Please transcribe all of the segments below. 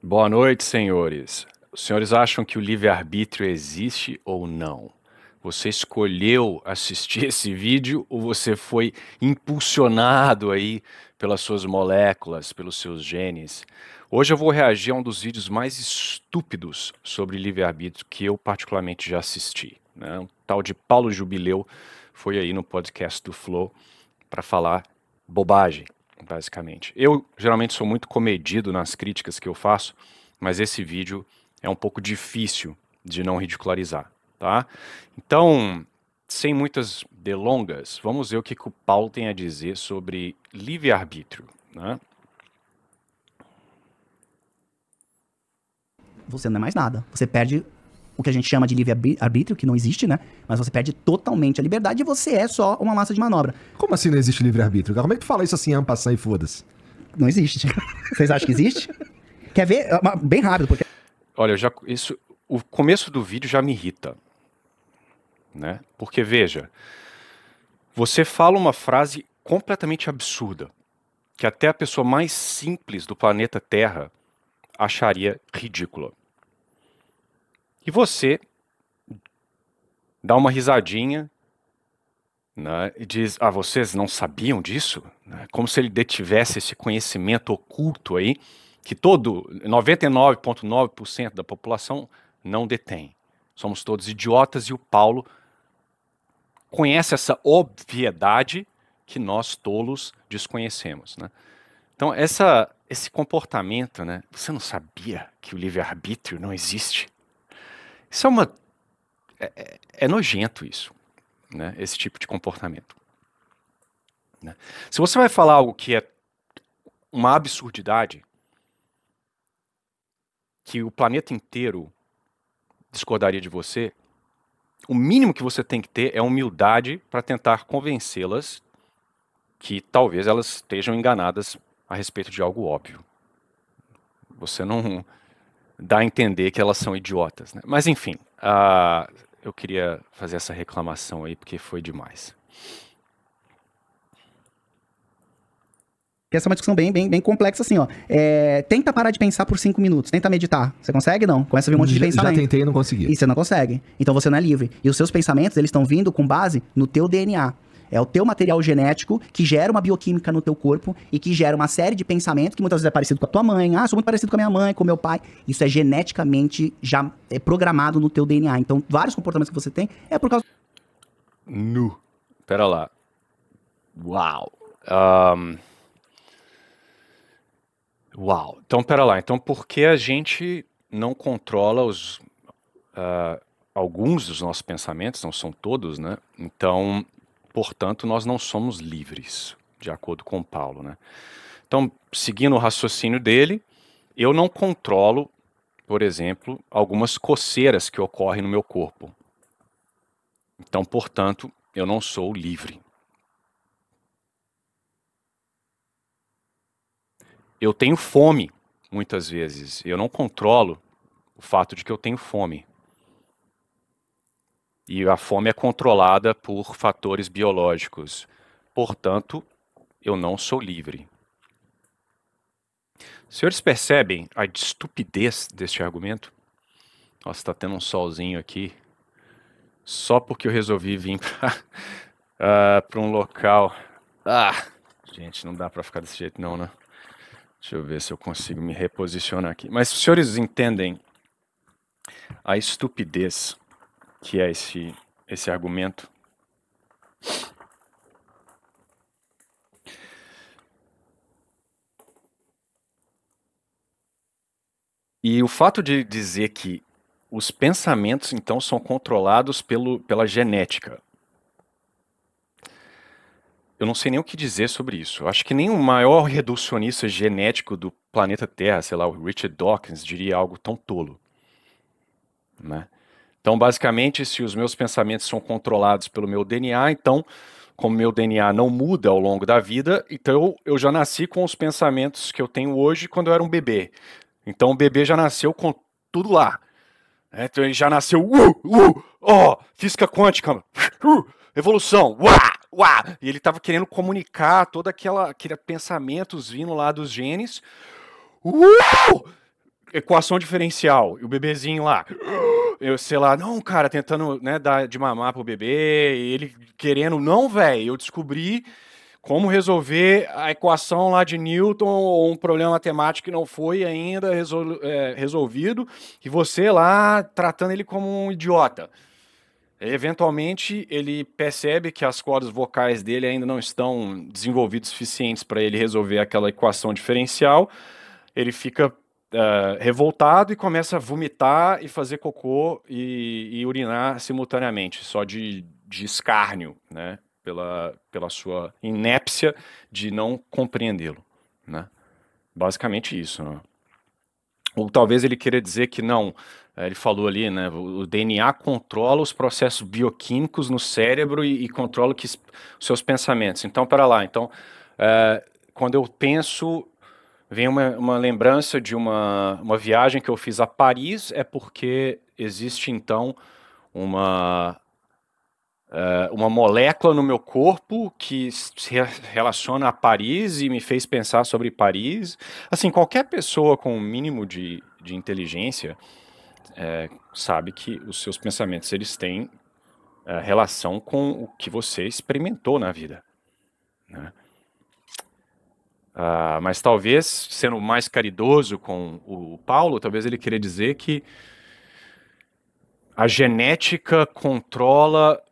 Boa noite, senhores. Os senhores acham que o livre-arbítrio existe ou não? Você escolheu assistir esse vídeo ou você foi impulsionado aí pelas suas moléculas, pelos seus genes? Hoje eu vou reagir a um dos vídeos mais estúpidos sobre livre-arbítrio que eu particularmente já assisti, né? Um tal de Paulo Jubileu foi aí no podcast do Flow para falar bobagem, basicamente. Eu geralmente sou muito comedido nas críticas que eu faço, mas esse vídeo é um pouco difícil de não ridicularizar, tá? Então, sem muitas delongas, vamos ver o que o Paulo tem a dizer sobre livre-arbítrio, né? Você não é mais nada. Você perde o que a gente chama de livre-arbítrio, que não existe, né? Mas você perde totalmente a liberdade e você é só uma massa de manobra. Como assim não existe livre-arbítrio? Como é que tu fala isso assim, ampassar e foda-se? Não existe. Vocês acham que existe? Quer ver? Bem rápido, porque... Olha, o começo do vídeo já me irrita, né? Porque, veja, você fala uma frase completamente absurda, que até a pessoa mais simples do planeta Terra acharia ridícula. E você dá uma risadinha, né, e diz, vocês não sabiam disso? Como se ele detivesse esse conhecimento oculto aí, que 99,9% da população não detém. Somos todos idiotas e o Paulo conhece essa obviedade que nós tolos desconhecemos, né? Então esse comportamento, né, você não sabia que o livre-arbítrio não existe? Isso é nojento isso, né? Esse tipo de comportamento, né? Se você vai falar algo que é uma absurdidade, que o planeta inteiro discordaria de você, o mínimo que você tem que ter é humildade para tentar convencê-las que talvez elas estejam enganadas a respeito de algo óbvio. Você não dá a entender que elas são idiotas, né? Mas enfim, eu queria fazer essa reclamação aí porque foi demais. Essa é uma discussão bem complexa, assim, ó. Tenta parar de pensar por 5 minutos. Tenta meditar. Você consegue, não? Começa a vir um monte de pensamento. Já tentei e não consegui. E você não consegue. Então você não é livre. E os seus pensamentos, eles estão vindo com base no teu DNA. É o teu material genético que gera uma bioquímica no teu corpo e que gera uma série de pensamentos que muitas vezes é parecido com a tua mãe. Sou muito parecido com a minha mãe, com o meu pai. Isso é geneticamente já programado no teu DNA. Então, vários comportamentos que você tem é por causa... Pera lá. Uau. Uau. Então, pera lá. Então, por que a gente não controla alguns dos nossos pensamentos? Não são todos, né? Então, portanto, nós não somos livres, de acordo com Paulo, né? Então, seguindo o raciocínio dele, eu não controlo, por exemplo, algumas coceiras que ocorrem no meu corpo. Então, portanto, eu não sou livre. Eu tenho fome, muitas vezes. Eu não controlo o fato de que eu tenho fome. E a fome é controlada por fatores biológicos. Portanto, eu não sou livre. Os senhores percebem a estupidez deste argumento? Nossa, tá tendo um solzinho aqui. Só porque eu resolvi vir para um local. Gente, não dá para ficar desse jeito não, né? Deixa eu ver se eu consigo me reposicionar aqui. Mas os senhores entendem a estupidez que é esse argumento? E o fato de dizer que os pensamentos, então, são controlados pela genética. Eu não sei nem o que dizer sobre isso. Eu acho que nem o maior reducionista genético do planeta Terra, sei lá, o Richard Dawkins, diria algo tão tolo, né? Então, basicamente, se os meus pensamentos são controlados pelo meu DNA, então, como meu DNA não muda ao longo da vida, então eu já nasci com os pensamentos que eu tenho hoje quando eu era um bebê. Então, o bebê já nasceu com tudo lá. Então, ele já nasceu, física quântica, evolução, e ele estava querendo comunicar todo aquele pensamentos vindo lá dos genes, equação diferencial, e o bebezinho lá, eu sei lá, não, cara, tentando, né, dar de mamar pro bebê, e ele querendo, não, velho, eu descobri como resolver a equação lá de Newton ou um problema matemático que não foi ainda resolvido, e você lá tratando ele como um idiota. Eventualmente, ele percebe que as cordas vocais dele ainda não estão desenvolvidas o suficientes para ele resolver aquela equação diferencial. Ele fica revoltado e começa a vomitar e fazer cocô e urinar simultaneamente, só de escárnio, né? Pela sua inépcia de não compreendê-lo, né? Basicamente isso, né? Ou talvez ele queira dizer que não, ele falou ali, né, o DNA controla os processos bioquímicos no cérebro e controla os seus pensamentos. Então, para lá, então, quando eu penso, vem uma lembrança de uma viagem que eu fiz a Paris, é porque existe, então, uma molécula no meu corpo que se relaciona a Paris e me fez pensar sobre Paris. Assim, qualquer pessoa com um mínimo de inteligência sabe que os seus pensamentos eles têm relação com o que você experimentou na vida, né? Mas talvez, sendo mais caridoso com o Paulo, talvez ele queria dizer que a genética controla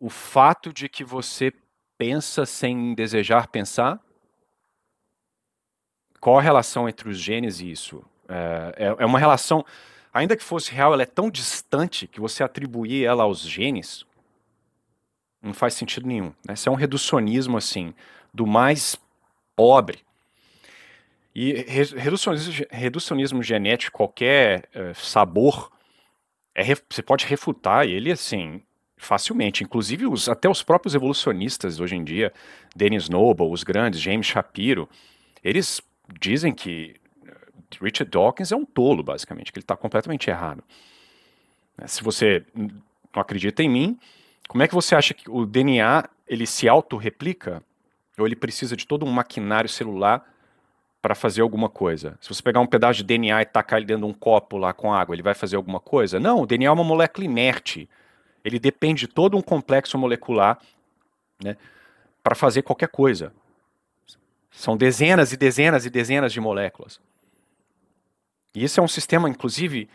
o fato de que você pensa sem desejar pensar. Qual a relação entre os genes e isso? É uma relação, ainda que fosse real, ela é tão distante que você atribuir ela aos genes não faz sentido nenhum, né? Isso é um reducionismo, assim, do mais pobre. E reducionismo genético, qualquer sabor, você pode refutar ele, assim, facilmente. Inclusive, até os próprios evolucionistas hoje em dia, Dennis Noble, os grandes, James Shapiro, eles dizem que Richard Dawkins é um tolo, basicamente, que ele está completamente errado. Se você não acredita em mim, como é que você acha que o DNA ele se autorreplica? Ou ele precisa de todo um maquinário celular para fazer alguma coisa? Se você pegar um pedaço de DNA e tacar ele dentro de um copo lá com água, ele vai fazer alguma coisa? Não, o DNA é uma molécula inerte. Ele depende de todo um complexo molecular, né, para fazer qualquer coisa. São dezenas e dezenas e dezenas de moléculas. E isso é um sistema, inclusive,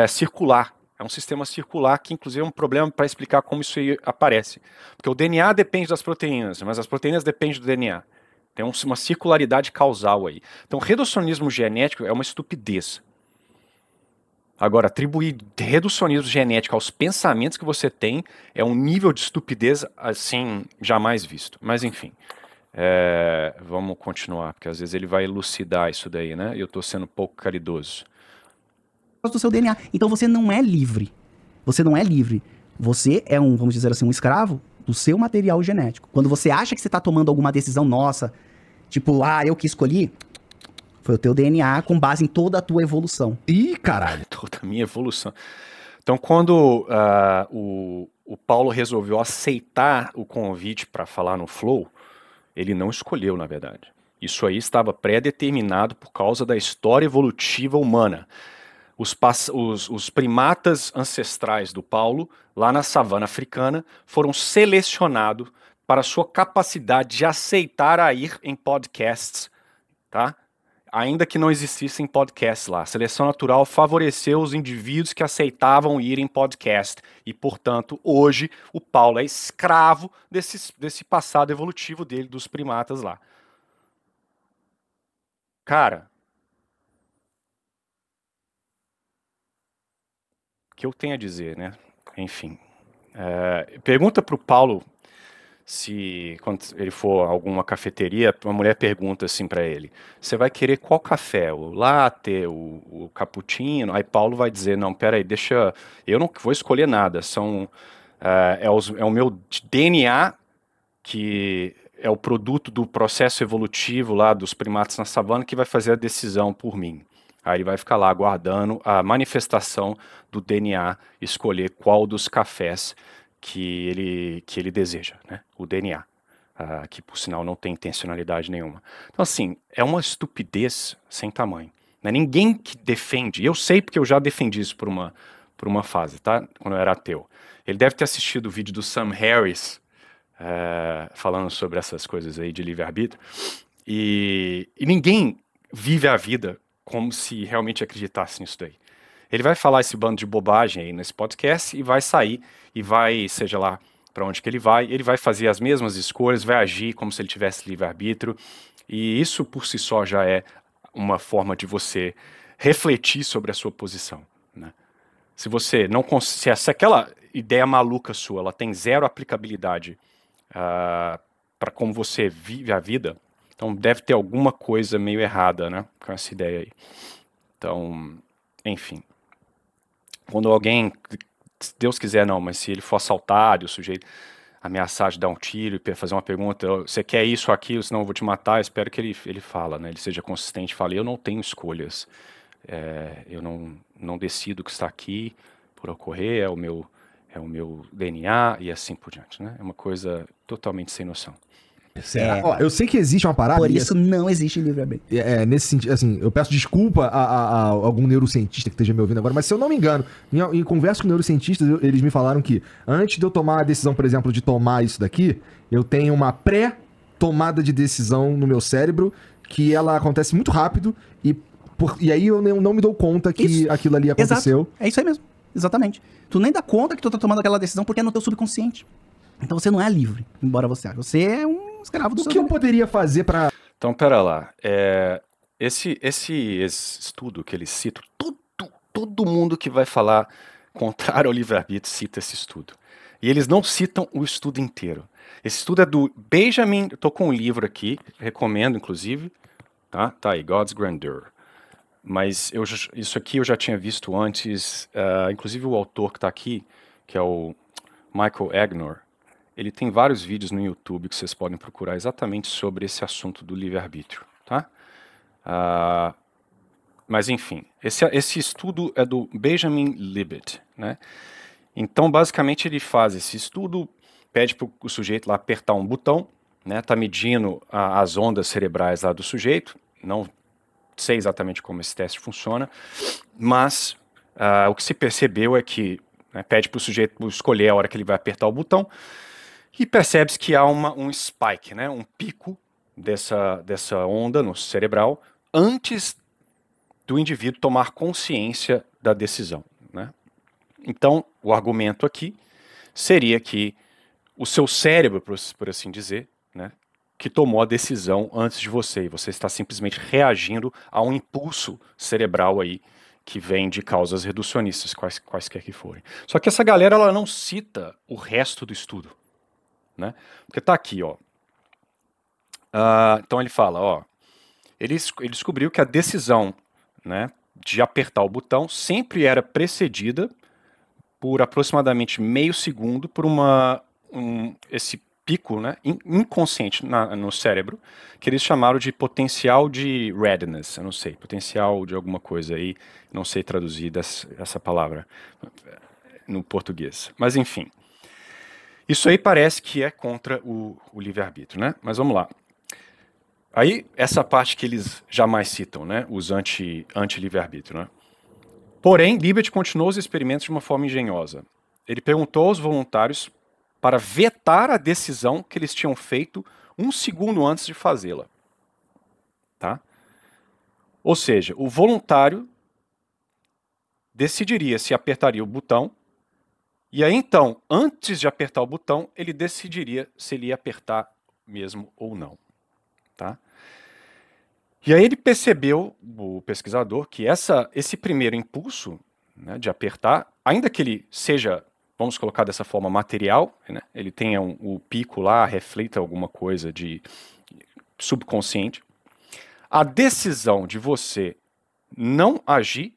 circular. É um sistema circular que, inclusive, é um problema para explicar como isso aí aparece. Porque o DNA depende das proteínas, mas as proteínas dependem do DNA. Tem uma circularidade causal aí. Então, reducionismo genético é uma estupidez. Agora, atribuir reducionismo genético aos pensamentos que você tem é um nível de estupidez, assim, jamais visto. Mas, enfim, vamos continuar, porque às vezes ele vai elucidar isso daí, né? E eu estou sendo um pouco caridoso. Do seu DNA. Então você não é livre. Você não é livre. Você é vamos dizer assim, um escravo do seu material genético. Quando você acha que você está tomando alguma decisão nossa, tipo, eu que escolhi, foi o teu DNA com base em toda a tua evolução. Ih, caralho. Toda a minha evolução. Então, quando o Paulo resolveu aceitar o convite para falar no Flow, ele não escolheu, na verdade. Isso aí estava pré-determinado por causa da história evolutiva humana. Os primatas ancestrais do Paulo, lá na savana africana, foram selecionados para sua capacidade de aceitar a ir em podcasts, tá? Ainda que não existissem podcasts lá. A seleção natural favoreceu os indivíduos que aceitavam ir em podcast. E, portanto, hoje, o Paulo é escravo desse passado evolutivo dele, dos primatas lá. Cara, o que eu tenho a dizer, né? Enfim. Pergunta pro Paulo se, quando ele for a alguma cafeteria, uma mulher pergunta assim para ele: você vai querer qual café? O latte, o cappuccino? Aí Paulo vai dizer: não, peraí, eu não vou escolher nada. É o meu DNA, que é o produto do processo evolutivo lá dos primatas na savana, que vai fazer a decisão por mim. Aí ele vai ficar lá aguardando a manifestação do DNA, escolher qual dos cafés que ele deseja, né? O DNA. que por sinal não tem intencionalidade nenhuma. Então assim, é uma estupidez sem tamanho. Né? Ninguém que defende, eu sei porque eu já defendi isso por uma fase, tá? Quando eu era ateu. Ele deve ter assistido o vídeo do Sam Harris, falando sobre essas coisas aí de livre-arbítrio, e ninguém vive a vida como se realmente acreditasse nisso daí. Ele vai falar esse bando de bobagem aí nesse podcast e vai sair, e vai, seja lá para onde que ele vai fazer as mesmas escolhas, vai agir como se ele tivesse livre-arbítrio, e isso por si só já é uma forma de você refletir sobre a sua posição, né? Se você não se aquela ideia maluca sua, ela tem zero aplicabilidade para como você vive a vida, então deve ter alguma coisa meio errada, né, com essa ideia aí. Então, enfim, quando alguém, se Deus quiser não, mas se ele for assaltado, o sujeito ameaçar de dar um tiro e fazer uma pergunta, você quer isso ou aquilo, senão eu vou te matar, eu espero que ele fala, né, ele seja consistente, fale, eu não tenho escolhas, eu não decido o que está aqui por ocorrer, é o meu DNA e assim por diante, né? É uma coisa totalmente sem noção. Ó, eu sei que existe uma parada. Por isso não existe livre-arbítrio. Nesse sentido, assim, eu peço desculpa a algum neurocientista que esteja me ouvindo agora, mas se eu não me engano, em conversa com neurocientistas, eles me falaram que antes de eu tomar a decisão, por exemplo, de tomar isso daqui, eu tenho uma pré-tomada de decisão no meu cérebro, que ela acontece muito rápido, e aí eu não me dou conta que aquilo ali aconteceu. Exato. É isso aí mesmo. Exatamente. Tu nem dá conta que tu tá tomando aquela decisão porque é no teu subconsciente. Então você não é livre, embora você ache. Você é um escravo do seu... O que eu poderia fazer pra... Então, pera lá. Esse estudo que eles citam, todo mundo que vai falar contrário ao livre-arbítrio cita esse estudo. E eles não citam o estudo inteiro. Esse estudo é do Benjamin... Eu tô com um livro aqui, recomendo, inclusive. Tá aí, God's Grandeur. Mas isso aqui eu já tinha visto antes, inclusive o autor que está aqui, que é o Michael Agnor, ele tem vários vídeos no YouTube que vocês podem procurar exatamente sobre esse assunto do livre-arbítrio, tá? Mas enfim, esse estudo é do Benjamin Libet, né? Então basicamente ele faz esse estudo, pede para o sujeito lá apertar um botão, né? Tá medindo as ondas cerebrais lá do sujeito, não sei exatamente como esse teste funciona, mas o que se percebeu é que, né, pede para o sujeito escolher a hora que ele vai apertar o botão e percebe-se que há um spike, né, um pico dessa onda no cerebral antes do indivíduo tomar consciência da decisão, né? Então, o argumento aqui seria que o seu cérebro, por assim dizer, né, que tomou a decisão antes de você, e você está simplesmente reagindo a um impulso cerebral aí que vem de causas reducionistas, quaisquer que forem. Só que essa galera ela não cita o resto do estudo, né? Porque tá aqui, ó. Então ele fala, ó, ele descobriu que a decisão, né, de apertar o botão sempre era precedida por aproximadamente meio segundo por esse pico, né, inconsciente no cérebro, que eles chamaram de potencial de readiness, eu não sei, potencial de alguma coisa aí, não sei traduzir essa palavra no português. Mas enfim, isso aí parece que é contra o livre-arbítrio, né? Mas vamos lá. Aí, essa parte que eles jamais citam, né, os anti-livre-arbítrio, né? Porém, Libet continuou os experimentos de uma forma engenhosa. Ele perguntou aos voluntários para vetar a decisão que eles tinham feito 1 segundo antes de fazê-la. Tá? Ou seja, o voluntário decidiria se apertaria o botão, e aí então, antes de apertar o botão, ele decidiria se ele ia apertar mesmo ou não. Tá? E aí ele percebeu, o pesquisador, que esse primeiro impulso, né, de apertar, ainda que ele seja, vamos colocar dessa forma, material, né, ele tenha o pico lá, reflita alguma coisa de subconsciente, a decisão de você não agir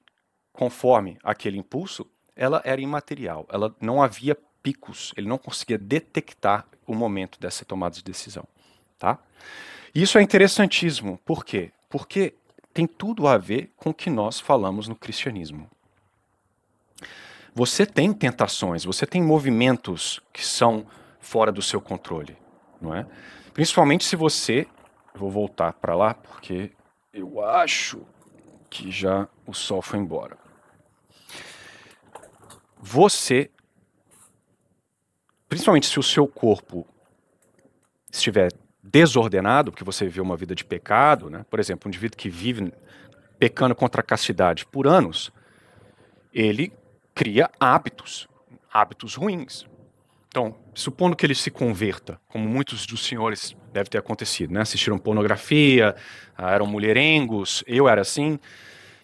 conforme aquele impulso, ela era imaterial, ela não havia picos, ele não conseguia detectar o momento dessa tomada de decisão. Tá? Isso é interessantíssimo, por quê? Porque tem tudo a ver com o que nós falamos no cristianismo. Você tem tentações, você tem movimentos que são fora do seu controle. não é? Principalmente se você... Eu vou voltar para lá, porque eu acho que já o sol foi embora. Você, principalmente se o seu corpo estiver desordenado, porque você viveu uma vida de pecado, né? Por exemplo, um indivíduo que vive pecando contra a castidade por anos, ele cria hábitos ruins. Então, supondo que ele se converta, como muitos dos senhores deve ter acontecido, né? Assistiram pornografia, eram mulherengos, eu era assim.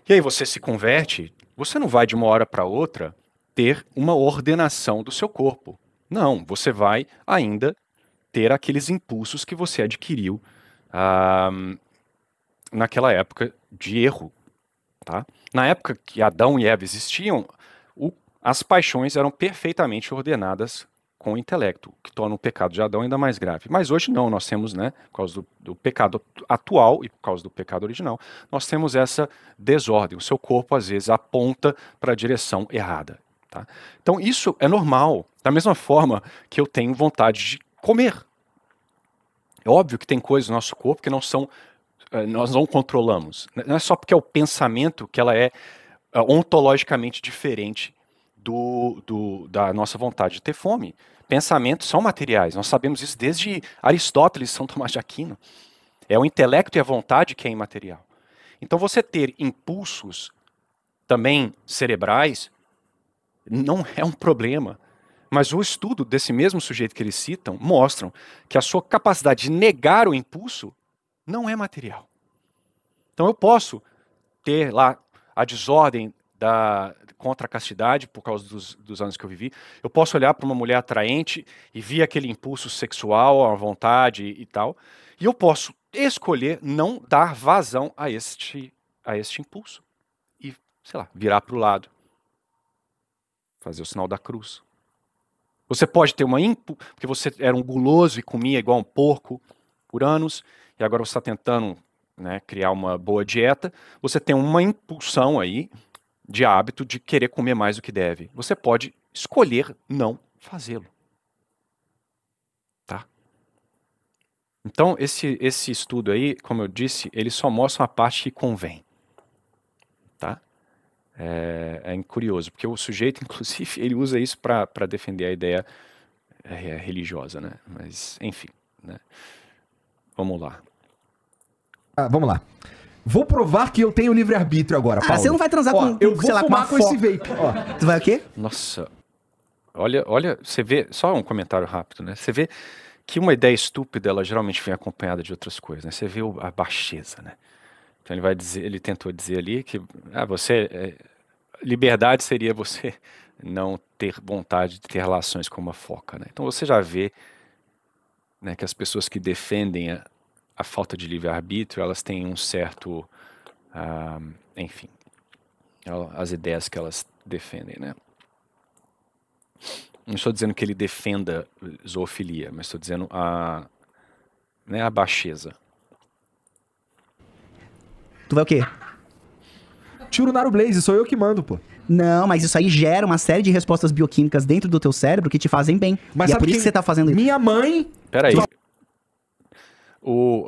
E aí você se converte, você não vai de uma hora para outra ter uma ordenação do seu corpo. Não, você vai ainda ter aqueles impulsos que você adquiriu naquela época de erro. Tá? Na época que Adão e Eva existiam, as paixões eram perfeitamente ordenadas com o intelecto, o que torna o pecado de Adão ainda mais grave. Mas hoje não, nós temos, né, por causa do pecado atual e por causa do pecado original, nós temos essa desordem. O seu corpo, às vezes, aponta para a direção errada. Tá? Então isso é normal, da mesma forma que eu tenho vontade de comer. É óbvio que tem coisas no nosso corpo que não são, nós não controlamos. Não é só porque é o pensamento que ela é ontologicamente diferente da nossa vontade de ter fome. Pensamentos são materiais, nós sabemos isso desde Aristóteles e São Tomás de Aquino. É o intelecto e a vontade que é imaterial. Então você ter impulsos também cerebrais não é um problema. Mas o estudo desse mesmo sujeito que eles citam mostram que a sua capacidade de negar o impulso não é material. Então eu posso ter lá a desordem contra a castidade por causa dos anos que eu vivi. Eu posso olhar para uma mulher atraente e ver aquele impulso sexual, a vontade e tal. E eu posso escolher não dar vazão a este impulso. E, sei lá, virar para o lado. Fazer o sinal da cruz. Você pode ter porque você era um guloso e comia igual um porco por anos, e agora você está tentando, né, criar uma boa dieta. Você tem uma impulsão aí de hábito de querer comer mais do que deve. Você pode escolher não fazê-lo. Tá? Então, esse estudo aí, como eu disse, ele só mostra uma parte que convém. Tá? É curioso, porque o sujeito, inclusive, ele usa isso para defender a ideia religiosa, né? Mas, enfim, né? Vamos lá. Vamos lá. Vou provar que eu tenho livre-arbítrio agora, Paulo. Você não vai transar com, eu vou sei lá, fumar com com esse vape. Ó. Tu vai o quê? Nossa, olha, você vê, só um comentário rápido, né? Você vê que uma ideia estúpida, ela geralmente vem acompanhada de outras coisas, né? Você vê a baixeza, né? Então ele tentou dizer ali que liberdade seria você não ter vontade de ter relações com uma foca, né? Então você já vê, né, que as pessoas que defendem a falta de livre-arbítrio, elas têm um certo, enfim, as ideias que elas defendem, né? Não estou dizendo que ele defenda zoofilia, mas estou dizendo a baixeza. Tu vai o quê? Tiro o Naro Blaze, sou eu que mando, pô. Não, mas isso aí gera uma série de respostas bioquímicas dentro do teu cérebro que te fazem bem. Mas e é por isso que você tá fazendo isso. Minha mãe... Peraí.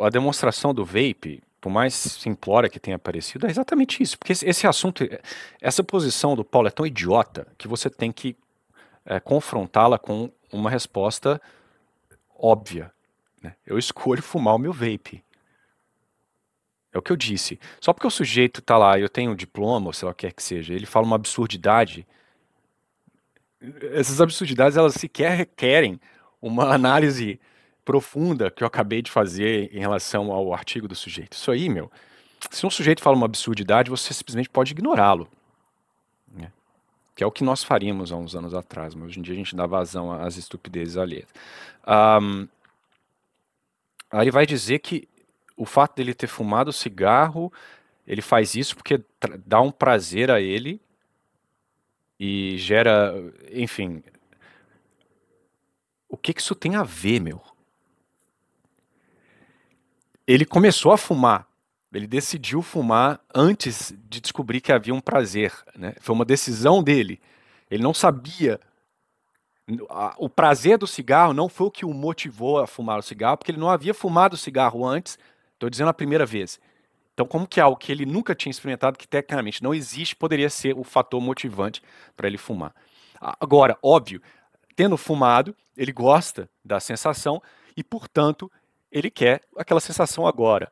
A demonstração do vape, por mais simplória que tenha parecido, é exatamente isso. Porque esse assunto, essa posição do Paulo é tão idiota que você tem que confrontá-la com uma resposta óbvia. Né? Eu escolho fumar o meu vape. É o que eu disse. Só porque o sujeito tá lá, eu tenho um diploma, ou sei lá o que quer que seja, ele fala uma absurdidade. Essas absurdidades, elas sequer requerem uma análise profunda que eu acabei de fazer em relação ao artigo do sujeito. Isso aí, se um sujeito fala uma absurdidade, você simplesmente pode ignorá-lo. Né? Que é o que nós faríamos há uns anos atrás, mas hoje em dia a gente dá vazão às estupidezes alheias. Aí ele vai dizer que o fato dele ter fumado cigarro, ele faz isso porque dá um prazer a ele e gera, enfim... O que isso tem a ver, Ele começou a fumar, ele decidiu fumar antes de descobrir que havia um prazer, né? Foi uma decisão dele. Ele não sabia O prazer do cigarro não foi o que o motivou a fumar o cigarro, porque ele não havia fumado cigarro antes, estou dizendo a primeira vez. Então, como que algo que ele nunca tinha experimentado, que tecnicamente não existe, poderia ser o fator motivante para ele fumar? Agora, óbvio, tendo fumado, ele gosta da sensação e, portanto, ele quer aquela sensação agora.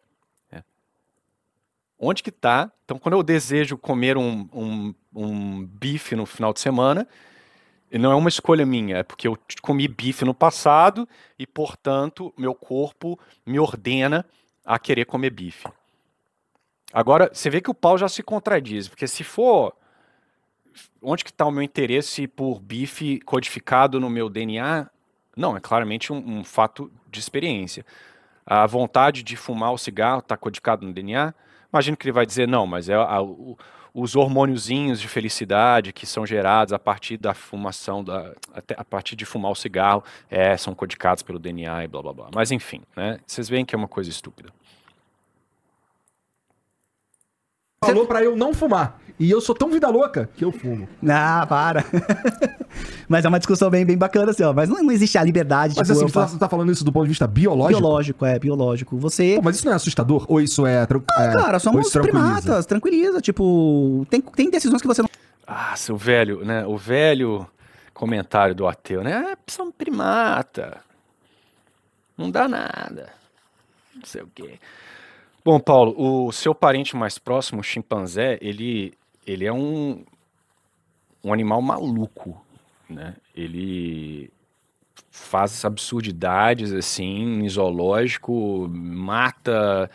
Onde que está? Então, quando eu desejo comer um bife no final de semana, não é uma escolha minha, é porque eu comi bife no passado e, portanto, meu corpo me ordena a querer comer bife. Agora, você vê que o Paulo já se contradiz, porque se for... Onde que está o meu interesse por bife codificado no meu DNA? Não, é claramente um fato de experiência. A vontade de fumar o cigarro está codificado no DNA? Imagino que ele vai dizer, não, mas os hormôniozinhos de felicidade que são gerados a partir da fumação, a partir de fumar o cigarro, são codificados pelo DNA e blá blá blá. Mas enfim, né? Vocês veem que é uma coisa estúpida. Falou pra eu não fumar. E eu sou tão vida louca que eu fumo. Ah, para. Mas é uma discussão bem bacana, assim, ó. Mas não existe a liberdade. Mas tipo, assim, você tá falando isso do ponto de vista biológico? Biológico. Você... Pô, mas isso não é assustador? Ou isso é... cara, somos primatas, tranquiliza. Tipo, tem decisões que você não... Ah, seu velho, né? O velho comentário do ateu, né? São primata. Não dá nada. Não sei o quê. Bom, Paulo, o seu parente mais próximo, o chimpanzé, ele é um animal maluco, né? Ele faz absurdidades, assim, em zoológico, mata,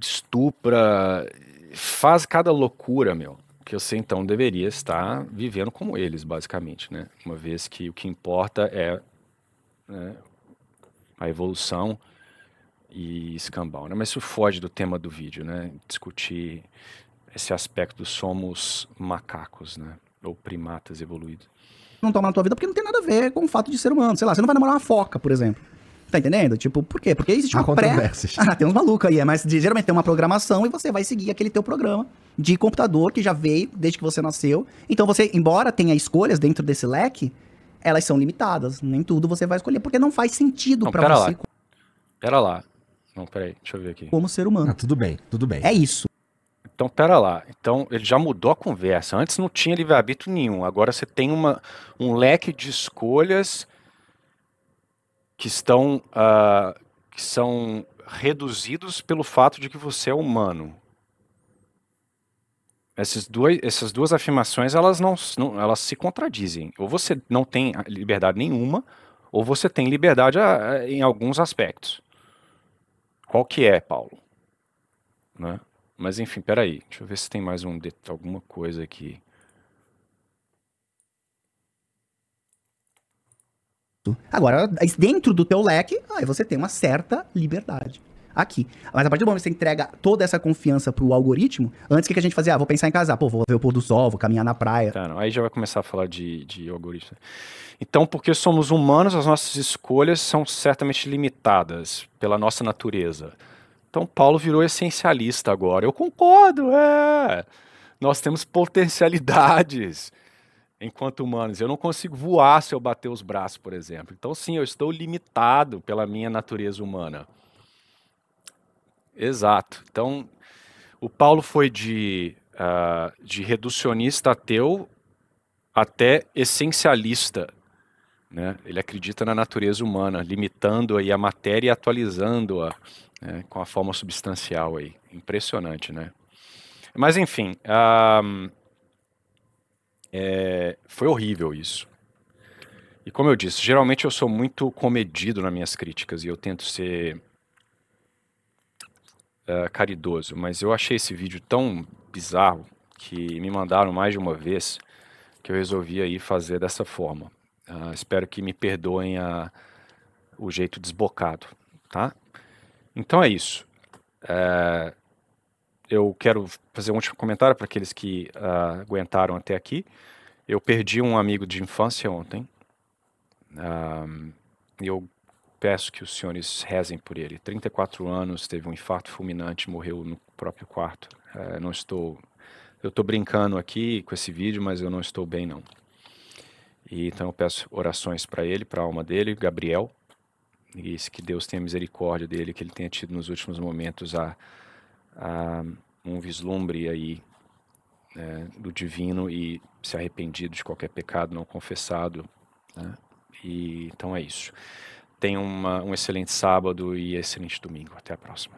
estupra, faz cada loucura, meu. Que você, então, deveria estar vivendo como eles, basicamente, né? Uma vez que o que importa é, né, a evolução e escambau, né? Mas isso foge do tema do vídeo, né? Discutir esse aspecto somos macacos, né? Ou primatas evoluídos. não toma na tua vida porque não tem nada a ver com o fato de ser humano. Sei lá, você não vai namorar uma foca, por exemplo. Tá entendendo? Tipo, por quê? Porque existe uma tem uns malucos aí, mas geralmente tem uma programação e você vai seguir aquele teu programa de computador que já veio desde que você nasceu. Então você, embora tenha escolhas dentro desse leque, elas são limitadas. Nem tudo você vai escolher, porque não faz sentido pra você. Pera lá. Não, peraí, deixa eu ver aqui. Como ser humano. Tudo bem. É isso. Então, pera lá. Então, ele já mudou a conversa. Antes não tinha livre-arbítrio nenhum. Agora você tem um leque de escolhas que são reduzidos pelo fato de que você é humano. Essas duas afirmações, elas se contradizem. Ou você não tem liberdade nenhuma, ou você tem liberdade em alguns aspectos. Qual que é, Paulo? Né? Mas enfim, peraí. Deixa eu ver se tem mais alguma coisa aqui. Agora, dentro do teu leque, aí você tem uma certa liberdade. Aqui. Mas a partir do momento que você entrega toda essa confiança pro algoritmo, antes que a gente fazia? Vou pensar em casar. Pô, vou ver o pôr do sol, vou caminhar na praia. Tá, não. Aí já vai começar a falar de algoritmo. Então, porque somos humanos, as nossas escolhas são certamente limitadas pela nossa natureza. Então, Paulo virou essencialista agora. Eu concordo, Nós temos potencialidades enquanto humanos. Eu não consigo voar se eu bater os braços, por exemplo. Então, sim, eu estou limitado pela minha natureza humana. Exato. Então, o Paulo foi de reducionista ateu até essencialista, né? Ele acredita na natureza humana, limitando aí a matéria e atualizando-a, né, com a forma substancial aí. Impressionante, né? Mas enfim, foi horrível isso. E como eu disse, geralmente eu sou muito comedido nas minhas críticas e eu tento ser caridoso, mas eu achei esse vídeo tão bizarro que me mandaram mais de uma vez que eu resolvi aí fazer dessa forma. Espero que me perdoem o jeito desbocado, tá? Então é isso. Eu quero fazer um último comentário para aqueles que aguentaram até aqui. Eu perdi um amigo de infância ontem. Eu peço que os senhores rezem por ele. 34 anos, teve um infarto fulminante, morreu no próprio quarto. Eu estou brincando aqui com esse vídeo, mas eu não estou bem, não. E então eu peço orações para ele, para a alma dele, Gabriel, e que Deus tenha misericórdia dele, que ele tenha tido nos últimos momentos um vislumbre aí do divino e se arrependido de qualquer pecado não confessado, né? E então é isso. Tenha um excelente sábado e excelente domingo. Até a próxima.